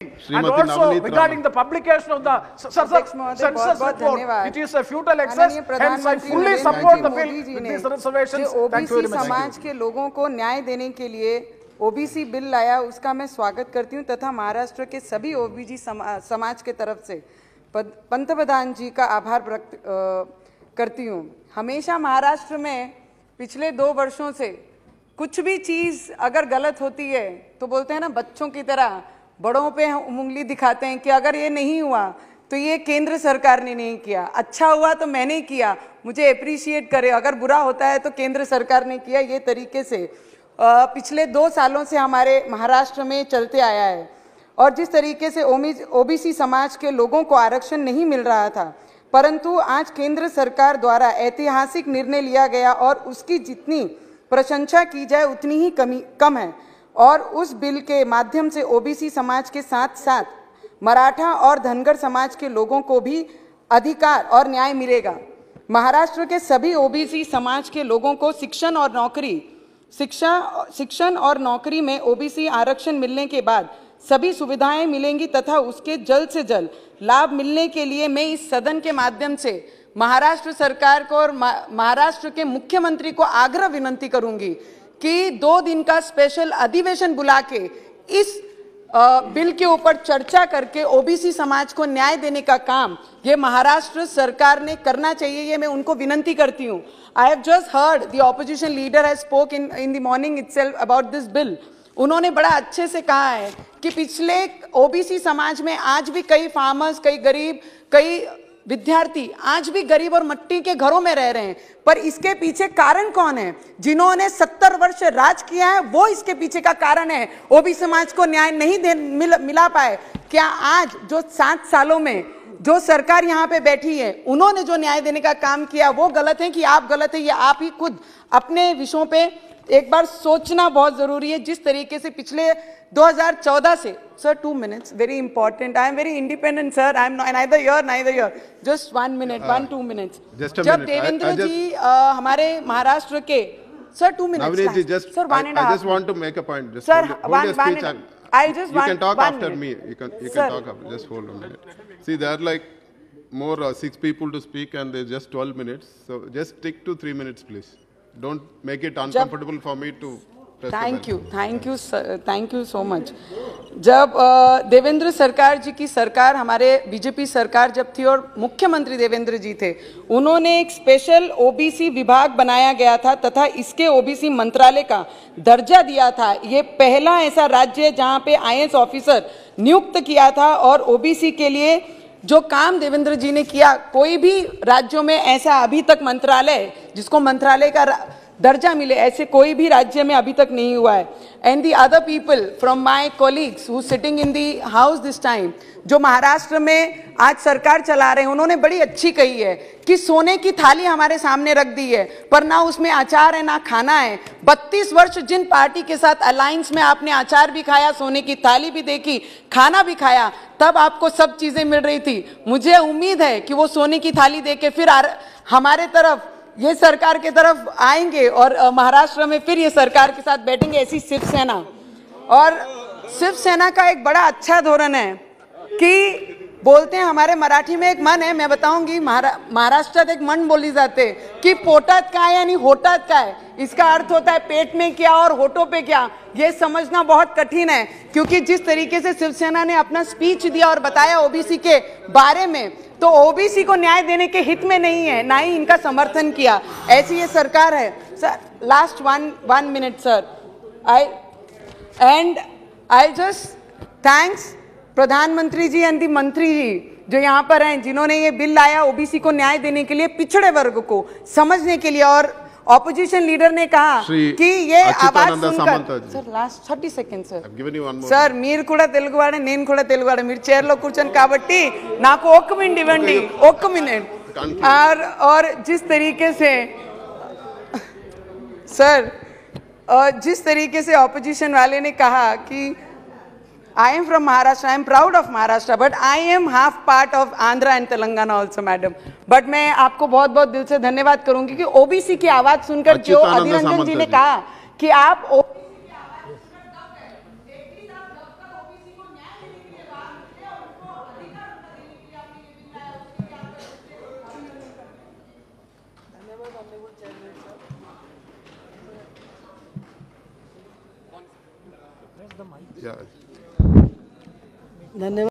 And also regarding the publication of the census report, it is a futile exercise. Hence, I fully support the bill with these reservations. Thank you very much. समाज के लोगों को न्याय देने के लिए OBC bill लाया, उसका मैं स्वागत करती हूं तथा महाराष्ट्र के सभी ओबीसी समाज के तरफ से पंतप्रधान जी का आभार व्यक्त करती हूं। हमेशा महाराष्ट्र में पिछले 2 वर्षों से कुछ भी चीज अगर गलत होती है तो बोलते हैं ना, बच्चों की तरह बड़ों पे उंगली दिखाते हैं कि अगर ये नहीं हुआ तो ये केंद्र सरकार ने नहीं किया, अच्छा हुआ तो मैंने किया, मुझे अप्रिशिएट करे, अगर बुरा होता है तो केंद्र सरकार ने किया। ये तरीके से पिछले 2 सालों से हमारे महाराष्ट्र में चलते आया है। और जिस तरीके से ओबीसी समाज के लोगों को आरक्षण नहीं मिल रहा था, परंतु आज केंद्र सरकार द्वारा ऐतिहासिक निर्णय लिया गया और उसकी जितनी प्रशंसा की जाए उतनी ही कम है। और उस बिल के माध्यम से ओबीसी समाज के साथ साथ मराठा और धनगर समाज के लोगों को भी अधिकार और न्याय मिलेगा। महाराष्ट्र के सभी ओबीसी समाज के लोगों को शिक्षण और नौकरी में ओबीसी आरक्षण मिलने के बाद सभी सुविधाएं मिलेंगी तथा उसके जल्द से जल्द लाभ मिलने के लिए मैं इस सदन के माध्यम से महाराष्ट्र सरकार को और महाराष्ट्र के मुख्यमंत्री को आग्रह विनंती करूंगी कि 2 दिन का स्पेशल अधिवेशन बुला के इस बिल के ऊपर चर्चा करके ओबीसी समाज को न्याय देने का काम ये महाराष्ट्र सरकार ने करना चाहिए। ये मैं उनको विनंती करती हूँ। I have just heard the opposition leader has spoke in the morning itself about this bill. उन्होंने बड़ा अच्छे से कहा है कि पिछले ओबीसी समाज में आज भी कई फार्मर्स, कई गरीब, कई विद्यार्थी आज भी गरीब और मिट्टी के घरों में रह रहे हैं। पर इसके पीछे कारण कौन है? जिन्होंने 70 वर्ष राज किया है वो इसके पीछे का कारण है। ओबीसी समाज को न्याय नहीं मिला पाए। क्या आज जो 7 सालों में जो सरकार यहाँ पे बैठी है उन्होंने जो न्याय देने का काम किया वो गलत है कि आप गलत है? ये आप ही खुद अपने विषयों पे एक बार सोचना बहुत जरूरी है। जिस तरीके से पिछले 2014 से sir 2 minutes very important, I am very independent sir, I am neither here, just 1 minute, 1-2 minutes। जब देवेंद्र जी हमारे महाराष्ट्र के sir 2 minutes sir, 1.5 I just want to make a point, just sir, hold your speech and you can talk after me, you can talk after, just hold a minute। See, there are like more 6 people to speak and there's just 12 minutes, so just stick to 3 minutes please, don't make it uncomfortable for me to thank you so much. जब देवेंद्र सरकार जी की सरकार, हमारे BJP सरकार जब थी और मुख्यमंत्री देवेंद्र जी थे, उन्होंने एक स्पेशल ओबीसी विभाग बनाया गया था तथा इसके ओबीसी मंत्रालय का दर्जा दिया था। ये पहला ऐसा राज्य है जहां पे आईएएस ऑफिसर नियुक्त किया था। और ओबीसी के लिए जो काम देवेंद्र जी ने किया, कोई भी राज्यों में ऐसा अभी तक मंत्रालय जिसको मंत्रालय का दर्जा मिले, ऐसे कोई भी राज्य में अभी तक नहीं हुआ है। And the other people from my colleagues who sitting in the house this time, जो महाराष्ट्र में आज सरकार चला रहे हैं, उन्होंने बड़ी अच्छी कही है कि सोने की थाली हमारे सामने रख दी है पर ना उसमें अचार है ना खाना है। 32 वर्ष जिन पार्टी के साथ अलायंस में आपने अचार भी खाया, सोने की थाली भी देखी, खाना भी खाया, तब आपको सब चीजें मिल रही थी। मुझे उम्मीद है कि वो सोने की थाली देके फिर हमारे तरफ, ये सरकार की तरफ आएंगे और महाराष्ट्र में फिर ये सरकार के साथ बैठेंगे। ऐसी शिवसेना, और शिवसेना का एक बड़ा अच्छा धोरण है कि बोलते हैं, हमारे मराठी में एक मन है, मैं बताऊंगी, महाराष्ट्रात एक मन बोली जाते कि पोटात काय यानी होटात काय। इसका अर्थ होता है पेट में क्या और होठों पे क्या। ये समझना बहुत कठिन है क्योंकि जिस तरीके से शिवसेना ने अपना स्पीच दिया और बताया ओबीसी के बारे में, तो ओबीसी को न्याय देने के हित में नहीं है, ना ही इनका समर्थन किया। ऐसी ये सरकार है। Sir last 1 minute sir, I just thanks प्रधानमंत्री जी एंड दी मंत्री जी जो यहाँ पर हैं, जिन्होंने ये बिल लाया ओबीसी को न्याय देने के लिए, पिछड़े वर्ग को समझने के लिए। और ऑपोजिशन लीडर ने कहा कि ये आवाज सुनकर, सर लास्ट 30 seconds सर మీరు కూడా తెలుగువాడే నేను కూడా తెలుగువాడే మీరు చైర్ లో కూర్చొని కాబట్టి నాకు 1 minute ఇవ్వండి, 1 minute। और जिस तरीके से सर, जिस तरीके से ऑपोजिशन वाले ने कहा कि I am from Maharashtra, I am proud of Maharashtra, but I am half part of Andhra and Telangana also, madam. But मैं आपको बहुत बहुत दिल से धन्यवाद करूंगी कि ओबीसी की आवाज सुनकर जो अधीर रंजन जी ने कहा कि आप Yeah. धन्यवाद।